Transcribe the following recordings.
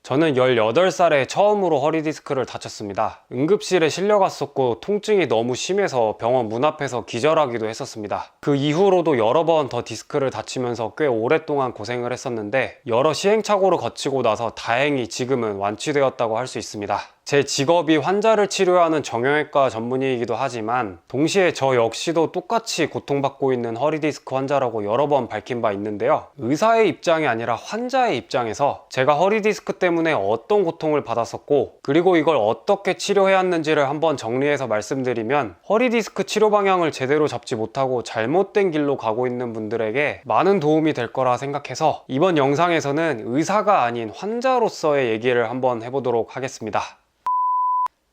저는 18살에 처음으로 허리 디스크를 다쳤습니다. 응급실에 실려갔었고 통증이 너무 심해서 병원 문 앞에서 기절하기도 했었습니다. 그 이후로도 여러 번 더 디스크를 다치면서 꽤 오랫동안 고생을 했었는데 여러 시행착오를 거치고 나서 다행히 지금은 완치되었다고 할 수 있습니다. 제 직업이 환자를 치료하는 정형외과 전문의이기도 하지만 동시에 저 역시도 똑같이 고통받고 있는 허리 디스크 환자라고 여러 번 밝힌 바 있는데요. 의사의 입장이 아니라 환자의 입장에서 제가 허리 디스크 때문에 어떤 고통을 받았었고 그리고 이걸 어떻게 치료해야 하는지를 한번 정리해서 말씀드리면 허리 디스크 치료 방향을 제대로 잡지 못하고 잘못된 길로 가고 있는 분들에게 많은 도움이 될 거라 생각해서 이번 영상에서는 의사가 아닌 환자로서의 얘기를 한번 해보도록 하겠습니다.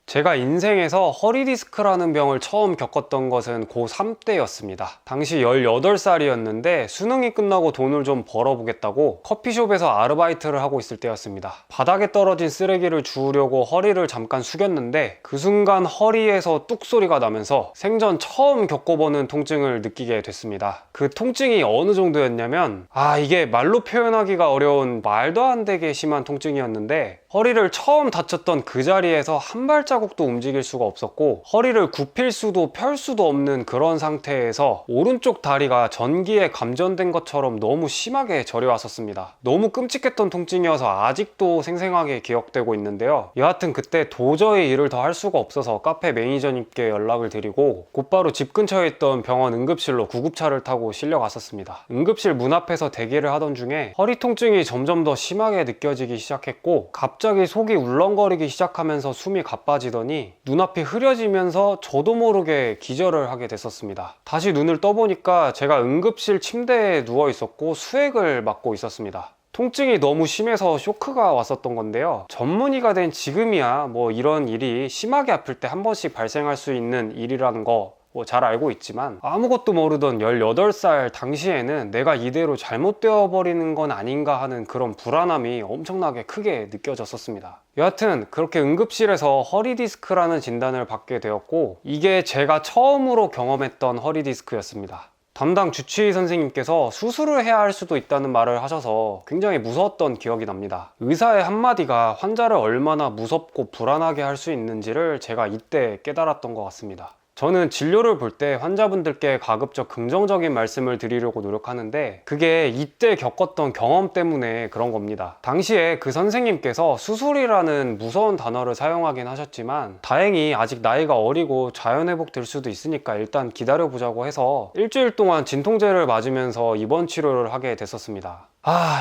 제가 인생에서 허리 디스크라는 병을 처음 겪었던 것은 고3 때였습니다. 당시 18살이었는데 수능이 끝나고 돈을 좀 벌어보겠다고 커피숍에서 아르바이트를 하고 있을 때였습니다. 바닥에 떨어진 쓰레기를 주우려고 허리를 잠깐 숙였는데 그 순간 허리에서 뚝 소리가 나면서 생전 처음 겪어보는 통증을 느끼게 됐습니다. 그 통증이 어느 정도였냐면 이게 말로 표현하기가 어려운 말도 안 되게 심한 통증이었는데 허리를 처음 다쳤던 그 자리에서 한 발자국도 움직일 수가 없었고 허리를 굽힐 수도 펼 수도 없는 그런 상태에서 오른쪽 다리가 전기에 감전된 것처럼 너무 심하게 저려왔었습니다. 너무 끔찍했던 통증이어서 아직도 생생하게 기억되고 있는데요. 여하튼 그때 도저히 일을 더 할 수가 없어서 카페 매니저님께 연락을 드리고 곧바로 집 근처에 있던 병원 응급실로 구급차를 타고 실려갔었습니다. 응급실 문 앞에서 대기를 하던 중에 허리 통증이 점점 더 심하게 느껴지기 시작했고 갑자기 속이 울렁거리기 시작하면서 숨이 가빠지더니 눈앞이 흐려지면서 저도 모르게 기절을 하게 됐었습니다. 다시 눈을 떠보니까 제가 응급실 침대에 누워 있었고 수액을 맞고 있었습니다. 통증이 너무 심해서 쇼크가 왔었던 건데요. 전문의가 된 지금이야 이런 일이 심하게 아플 때 한 번씩 발생할 수 있는 일이라는 거 잘 알고 있지만 아무것도 모르던 18살 당시에는 내가 이대로 잘못되어 버리는 건 아닌가 하는 그런 불안함이 엄청나게 크게 느껴졌었습니다. 여하튼 그렇게 응급실에서 허리 디스크라는 진단을 받게 되었고 이게 제가 처음으로 경험했던 허리 디스크였습니다. 담당 주치의 선생님께서 수술을 해야 할 수도 있다는 말을 하셔서 굉장히 무서웠던 기억이 납니다. 의사의 한마디가 환자를 얼마나 무섭고 불안하게 할 수 있는지를 제가 이때 깨달았던 것 같습니다. 저는 진료를 볼 때 환자분들께 가급적 긍정적인 말씀을 드리려고 노력하는데 그게 이때 겪었던 경험 때문에 그런 겁니다. 당시에 그 선생님께서 수술이라는 무서운 단어를 사용하긴 하셨지만 다행히 아직 나이가 어리고 자연회복 될 수도 있으니까 일단 기다려보자고 해서 일주일 동안 진통제를 맞으면서 입원 치료를 하게 됐었습니다.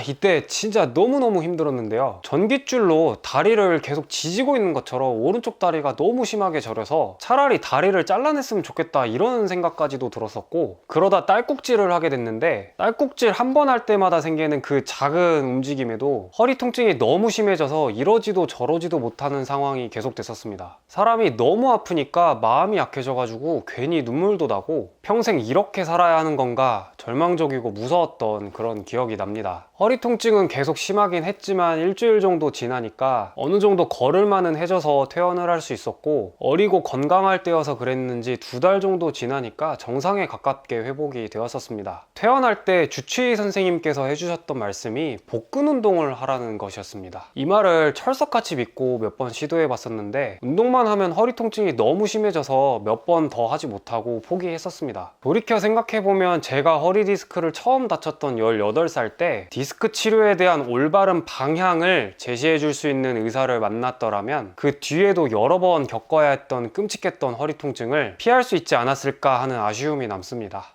이때 진짜 너무너무 힘들었는데요. 전깃줄로 다리를 계속 지지고 있는 것처럼 오른쪽 다리가 너무 심하게 저려서 차라리 다리를 잘라냈으면 좋겠다 이런 생각까지도 들었었고 그러다 딸꾹질을 하게 됐는데 딸꾹질 한 번 할 때마다 생기는 그 작은 움직임에도 허리 통증이 너무 심해져서 이러지도 저러지도 못하는 상황이 계속 됐었습니다. 사람이 너무 아프니까 마음이 약해져가지고 괜히 눈물도 나고 평생 이렇게 살아야 하는 건가 절망적이고 무서웠던 그런 기억이 납니다. 허리 통증은 계속 심하긴 했지만 일주일 정도 지나니까 어느 정도 걸을만은 해져서 퇴원을 할 수 있었고 어리고 건강할 때여서 그랬는지 2달 정도 지나니까 정상에 가깝게 회복이 되었었습니다. 퇴원할 때 주치의 선생님께서 해주셨던 말씀이 복근 운동을 하라는 것이었습니다. 이 말을 철석같이 믿고 몇 번 시도해 봤었는데 운동만 하면 허리 통증이 너무 심해져서 몇 번 더 하지 못하고 포기했었습니다. 돌이켜 생각해보면 제가 허리 디스크를 처음 다쳤던 18살 때 디스크 치료에 대한 올바른 방향을 제시해 줄 수 있는 의사를 만났더라면 그 뒤에도 여러 번 겪어야 했던 끔찍했던 허리 통증을 피할 수 있지 않았을까 하는 아쉬움이 남습니다.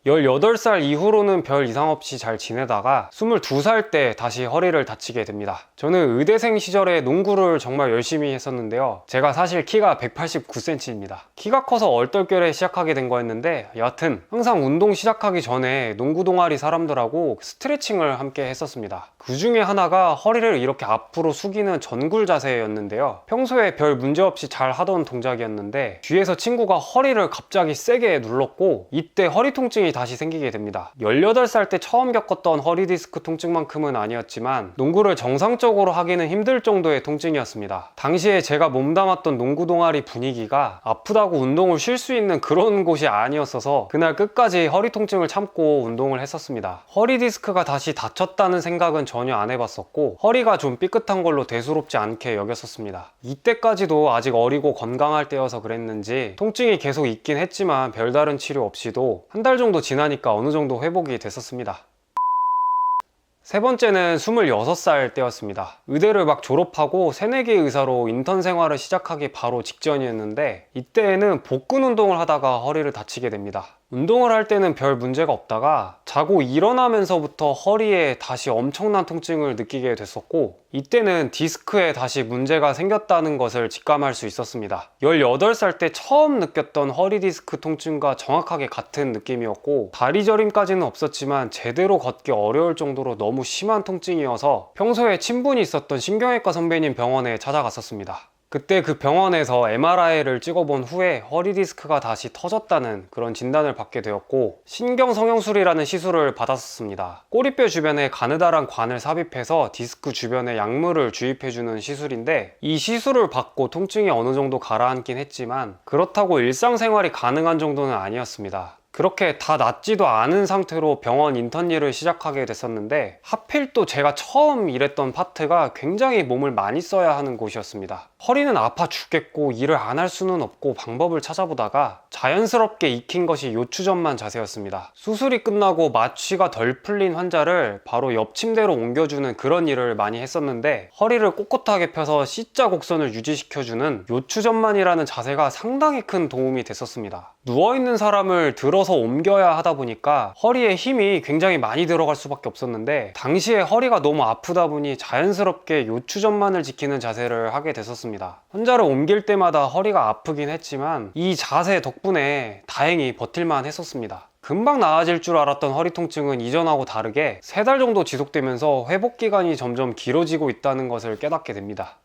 18살 이후로는 별 이상 없이 잘 지내다가 22살 때 다시 허리를 다치게 됩니다. 저는 의대생 시절에 농구를 정말 열심히 했었는데요. 제가 사실 키가 189cm입니다. 키가 커서 얼떨결에 시작하게 된 거였는데 여하튼 항상 운동 시작하기 전에 농구 동아리 사람들하고 스트레칭을 함께 했었습니다. 그 중에 하나가 허리를 이렇게 앞으로 숙이는 전굴 자세였는데요. 평소에 별 문제 없이 잘 하던 동작이었는데 뒤에서 친구가 허리를 갑자기 세게 눌렀고 이때 허리 통증이 통증이 다시 생기게 됩니다. 18살 때 처음 겪었던 허리 디스크 통증만큼은 아니었지만 농구를 정상적으로 하기는 힘들 정도의 통증이었습니다. 당시에 제가 몸담았던 농구 동아리 분위기가 아프다고 운동을 쉴 수 있는 그런 곳이 아니었어서 그날 끝까지 허리 통증을 참고 운동을 했었습니다. 허리 디스크가 다시 다쳤다는 생각은 전혀 안 해봤었고 허리가 좀 삐끗한 걸로 대수롭지 않게 여겼었습니다. 이때까지도 아직 어리고 건강할 때여서 그랬는지 통증이 계속 있긴 했지만 별다른 치료 없이도 한 달 정도 지나니까 어느 정도 회복이 됐었습니다. 세 번째는 26살 때였습니다. 의대를 막 졸업하고 새내기 의사로 인턴 생활을 시작하기 바로 직전이었는데 이때에는 복근 운동을 하다가 허리를 다치게 됩니다. 운동을 할 때는 별 문제가 없다가 자고 일어나면서부터 허리에 다시 엄청난 통증을 느끼게 됐었고 이때는 디스크에 다시 문제가 생겼다는 것을 직감할 수 있었습니다. 18살 때 처음 느꼈던 허리 디스크 통증과 정확하게 같은 느낌이었고 다리 저림까지는 없었지만 제대로 걷기 어려울 정도로 너무 심한 통증이어서 평소에 친분이 있었던 신경외과 선배님 병원에 찾아갔었습니다. 그때 그 병원에서 MRI를 찍어본 후에 허리 디스크가 다시 터졌다는 그런 진단을 받게 되었고 신경성형술이라는 시술을 받았습니다. 꼬리뼈 주변에 가느다란 관을 삽입해서 디스크 주변에 약물을 주입해주는 시술인데 이 시술을 받고 통증이 어느 정도 가라앉긴 했지만 그렇다고 일상생활이 가능한 정도는 아니었습니다. 그렇게 다 낫지도 않은 상태로 병원 인턴 일을 시작하게 됐었는데 하필 또 제가 처음 일했던 파트가 굉장히 몸을 많이 써야 하는 곳이었습니다. 허리는 아파 죽겠고 일을 안 할 수는 없고 방법을 찾아보다가 자연스럽게 익힌 것이 요추전만 자세였습니다. 수술이 끝나고 마취가 덜 풀린 환자를 바로 옆 침대로 옮겨주는 그런 일을 많이 했었는데 허리를 꼿꼿하게 펴서 C자 곡선을 유지시켜주는 요추전만이라는 자세가 상당히 큰 도움이 됐었습니다. 누워있는 사람을 들어서 옮겨야 하다 보니까 허리에 힘이 굉장히 많이 들어갈 수밖에 없었는데 당시에 허리가 너무 아프다 보니 자연스럽게 요추전만을 지키는 자세를 하게 됐었습니다. 환자를 옮길 때마다 허리가 아프긴 했지만 이 자세 덕분에 다행히 버틸만 했었습니다. 금방 나아질 줄 알았던 허리 통증은 이전하고 다르게 3달 정도 지속되면서 회복 기간이 점점 길어지고 있다는 것을 깨닫게 됩니다.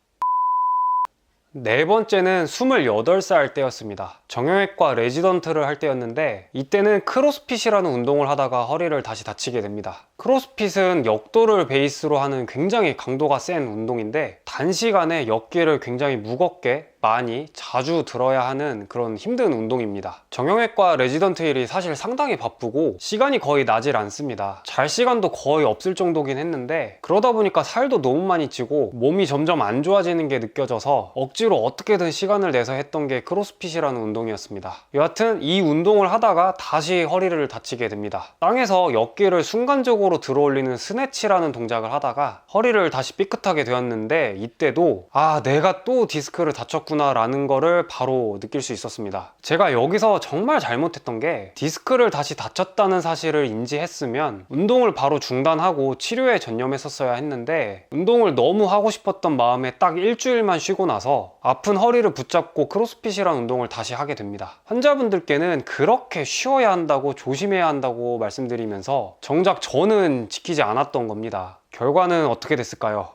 네 번째는 28살 때였습니다. 정형외과 레지던트를 할 때였는데 이때는 크로스핏이라는 운동을 하다가 허리를 다시 다치게 됩니다. 크로스핏은 역도를 베이스로 하는 굉장히 강도가 센 운동인데 단시간에 역기를 굉장히 무겁게 많이 자주 들어야 하는 그런 힘든 운동입니다. 정형외과 레지던트 일이 사실 상당히 바쁘고 시간이 거의 나질 않습니다. 잘 시간도 거의 없을 정도긴 했는데 그러다 보니까 살도 너무 많이 찌고 몸이 점점 안 좋아지는 게 느껴져서 억지로 어떻게든 시간을 내서 했던 게 크로스핏이라는 운동이었습니다. 여하튼 이 운동을 하다가 다시 허리를 다치게 됩니다. 땅에서 역기를 순간적으로 들어올리는 스네치라는 동작을 하다가 허리를 다시 삐끗하게 되었는데 이때도 내가 또 디스크를 다쳤구나 라는 거를 바로 느낄 수 있었습니다. 제가 여기서 정말 잘못했던 게 디스크를 다시 다쳤다는 사실을 인지했으면 운동을 바로 중단하고 치료에 전념했었어야 했는데 운동을 너무 하고 싶었던 마음에 딱 일주일만 쉬고 나서 아픈 허리를 붙잡고 크로스핏이라는 운동을 다시 하게 됩니다. 환자분들께는 그렇게 쉬어야 한다고 조심해야 한다고 말씀드리면서 정작 저는 지키지 않았던 겁니다. 결과는 어떻게 됐을까요?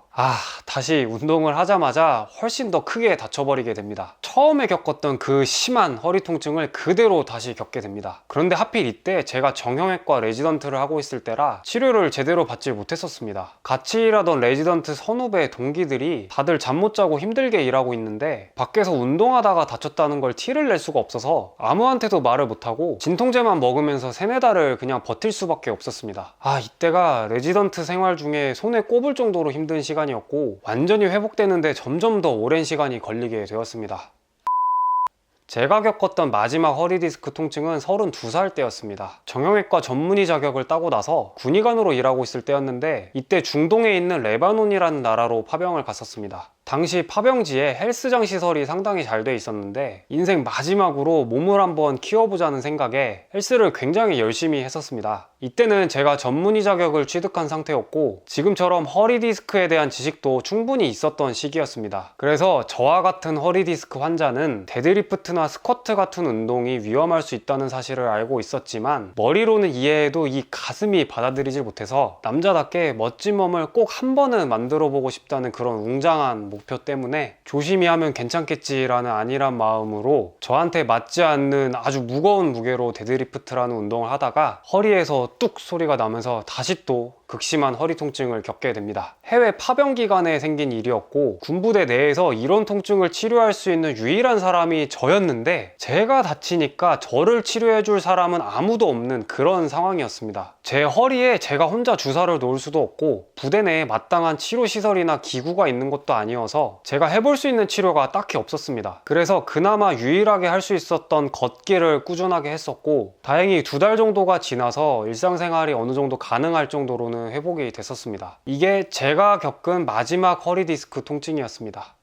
다시 운동을 하자마자 훨씬 더 크게 다쳐버리게 됩니다. 처음에 겪었던 그 심한 허리 통증을 그대로 다시 겪게 됩니다. 그런데 하필 이때 제가 정형외과 레지던트를 하고 있을 때라 치료를 제대로 받지 못했었습니다. 같이 일하던 레지던트 선후배 동기들이 다들 잠 못 자고 힘들게 일하고 있는데 밖에서 운동하다가 다쳤다는 걸 티를 낼 수가 없어서 아무한테도 말을 못하고 진통제만 먹으면서 3-4달을 그냥 버틸 수밖에 없었습니다. 이때가 레지던트 생활 중에 손에 꼽을 정도로 힘든 시간이었고 완전히 회복되는데 점점 더 오랜 시간이 걸리게 되었습니다. 제가 겪었던 마지막 허리 디스크 통증은 32살 때였습니다. 정형외과 전문의 자격을 따고 나서 군의관으로 일하고 있을 때였는데 이때 중동에 있는 레바논이라는 나라로 파병을 갔었습니다. 당시 파병지에 헬스장 시설이 상당히 잘 돼 있었는데 인생 마지막으로 몸을 한번 키워보자는 생각에 헬스를 굉장히 열심히 했었습니다. 이때는 제가 전문의 자격을 취득한 상태였고 지금처럼 허리 디스크에 대한 지식도 충분히 있었던 시기였습니다. 그래서 저와 같은 허리 디스크 환자는 데드리프트나 스쿼트 같은 운동이 위험할 수 있다는 사실을 알고 있었지만 머리로는 이해해도 이 가슴이 받아들이질 못해서 남자답게 멋진 몸을 꼭 한 번은 만들어 보고 싶다는 그런 웅장한 목표 때문에 조심히 하면 괜찮겠지라는 안일한 마음으로 저한테 맞지 않는 아주 무거운 무게로 데드리프트라는 운동을 하다가 허리에서 뚝 소리가 나면서 다시 또 극심한 허리 통증을 겪게 됩니다. 해외 파병 기간에 생긴 일이었고 군부대 내에서 이런 통증을 치료할 수 있는 유일한 사람이 저였는데 제가 다치니까 저를 치료해 줄 사람은 아무도 없는 그런 상황이었습니다. 제 허리에 제가 혼자 주사를 놓을 수도 없고 부대 내에 마땅한 치료 시설이나 기구가 있는 것도 아니어서 제가 해볼 수 있는 치료가 딱히 없었습니다. 그래서 그나마 유일하게 할 수 있었던 걷기를 꾸준하게 했었고 다행히 2달 정도가 지나서 일상생활이 어느 정도 가능할 정도로는 회복이 됐었습니다. 이게 제가 겪은 마지막 허리 디스크 통증이었습니다.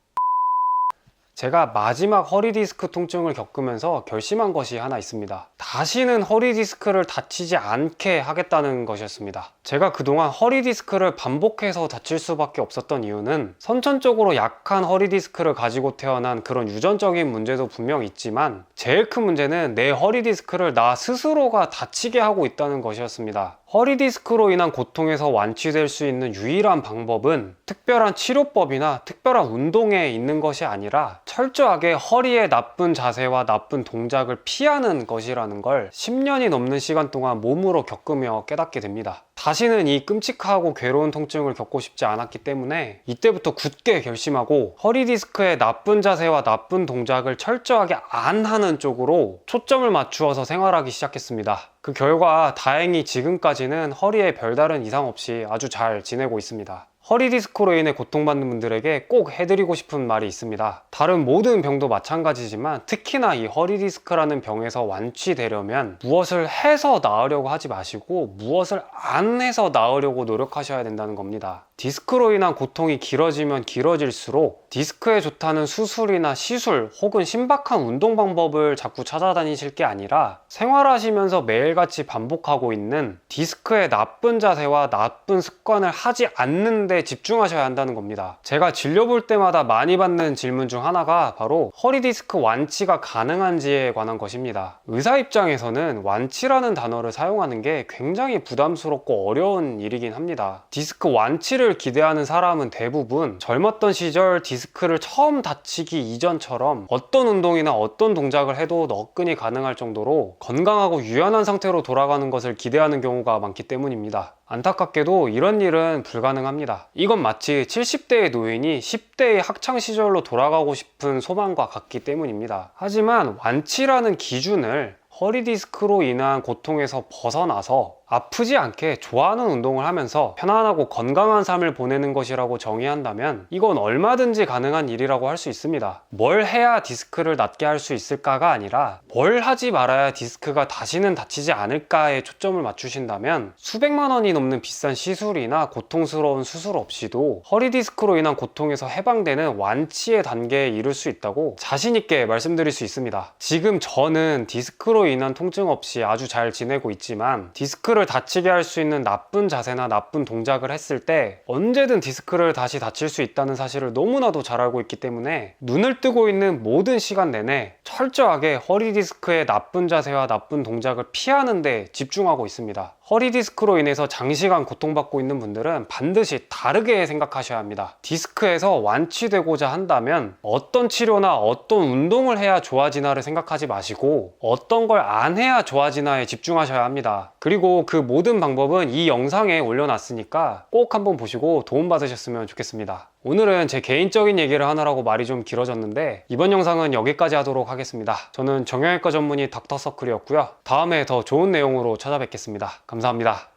제가 마지막 허리 디스크 통증을 겪으면서 결심한 것이 하나 있습니다. 다시는 허리 디스크를 다치지 않게 하겠다는 것이었습니다. 제가 그동안 허리 디스크를 반복해서 다칠 수밖에 없었던 이유는 선천적으로 약한 허리 디스크를 가지고 태어난 그런 유전적인 문제도 분명 있지만 제일 큰 문제는 내 허리 디스크를 나 스스로가 다치게 하고 있다는 것이었습니다. 허리 디스크로 인한 고통에서 완치될 수 있는 유일한 방법은 특별한 치료법이나 특별한 운동에 있는 것이 아니라 철저하게 허리의 나쁜 자세와 나쁜 동작을 피하는 것이라는 걸 10년이 넘는 시간 동안 몸으로 겪으며 깨닫게 됩니다. 다시는 이 끔찍하고 괴로운 통증을 겪고 싶지 않았기 때문에 이때부터 굳게 결심하고 허리 디스크의 나쁜 자세와 나쁜 동작을 철저하게 안 하는 쪽으로 초점을 맞추어서 생활하기 시작했습니다. 그 결과 다행히 지금까지는 허리에 별다른 이상 없이 아주 잘 지내고 있습니다. 허리 디스크로 인해 고통받는 분들에게 꼭 해드리고 싶은 말이 있습니다. 다른 모든 병도 마찬가지지만 특히나 이 허리 디스크라는 병에서 완치되려면 무엇을 해서 나으려고 하지 마시고 무엇을 안 해서 나으려고 노력하셔야 된다는 겁니다. 디스크로 인한 고통이 길어지면 길어질수록 디스크에 좋다는 수술이나 시술 혹은 신박한 운동 방법을 자꾸 찾아다니실 게 아니라 생활하시면서 매일같이 반복하고 있는 디스크의 나쁜 자세와 나쁜 습관을 하지 않는데 집중하셔야 한다는 겁니다. 제가 진료볼 때마다 많이 받는 질문 중 하나가 바로 허리 디스크 완치가 가능한지에 관한 것입니다. 의사 입장에서는 완치라는 단어를 사용하는 게 굉장히 부담스럽고 어려운 일이긴 합니다. 디스크 완치를 기대하는 사람은 대부분 젊었던 시절 디스크를 처음 다치기 이전처럼 어떤 운동이나 어떤 동작을 해도 너끈히 가능할 정도로 건강하고 유연한 상태로 돌아가는 것을 기대하는 경우가 많기 때문입니다. 안타깝게도 이런 일은 불가능합니다. 이건 마치 70대의 노인이 10대의 학창시절로 돌아가고 싶은 소망과 같기 때문입니다. 하지만 완치라는 기준을 허리 디스크로 인한 고통에서 벗어나서 아프지 않게 좋아하는 운동을 하면서 편안하고 건강한 삶을 보내는 것이라고 정의한다면 이건 얼마든지 가능한 일이라고 할 수 있습니다. 뭘 해야 디스크를 낫게 할 수 있을까가 아니라 뭘 하지 말아야 디스크가 다시는 다치지 않을까에 초점을 맞추신다면 수백만 원이 넘는 비싼 시술이나 고통스러운 수술 없이도 허리 디스크로 인한 고통에서 해방되는 완치의 단계에 이를 수 있다고 자신 있게 말씀드릴 수 있습니다. 지금 저는 디스크로 인한 통증 없이 아주 잘 지내고 있지만 디스크를 다치게 할 수 있는 나쁜 자세나 나쁜 동작을 했을 때 언제든 디스크를 다시 다칠 수 있다는 사실을 너무나도 잘 알고 있기 때문에 눈을 뜨고 있는 모든 시간 내내 철저하게 허리 디스크의 나쁜 자세와 나쁜 동작을 피하는 데 집중하고 있습니다. 허리 디스크로 인해서 장시간 고통받고 있는 분들은 반드시 다르게 생각하셔야 합니다. 디스크에서 완치되고자 한다면 어떤 치료나 어떤 운동을 해야 좋아지나를 생각하지 마시고 어떤 걸 안 해야 좋아지나에 집중하셔야 합니다. 그리고 그 모든 방법은 이 영상에 올려놨으니까 꼭 한번 보시고 도움받으셨으면 좋겠습니다. 오늘은 제 개인적인 얘기를 하느라고 말이 좀 길어졌는데 이번 영상은 여기까지 하도록 하겠습니다. 저는 정형외과 전문의 닥터서클이었고요. 다음에 더 좋은 내용으로 찾아뵙겠습니다. 감사합니다.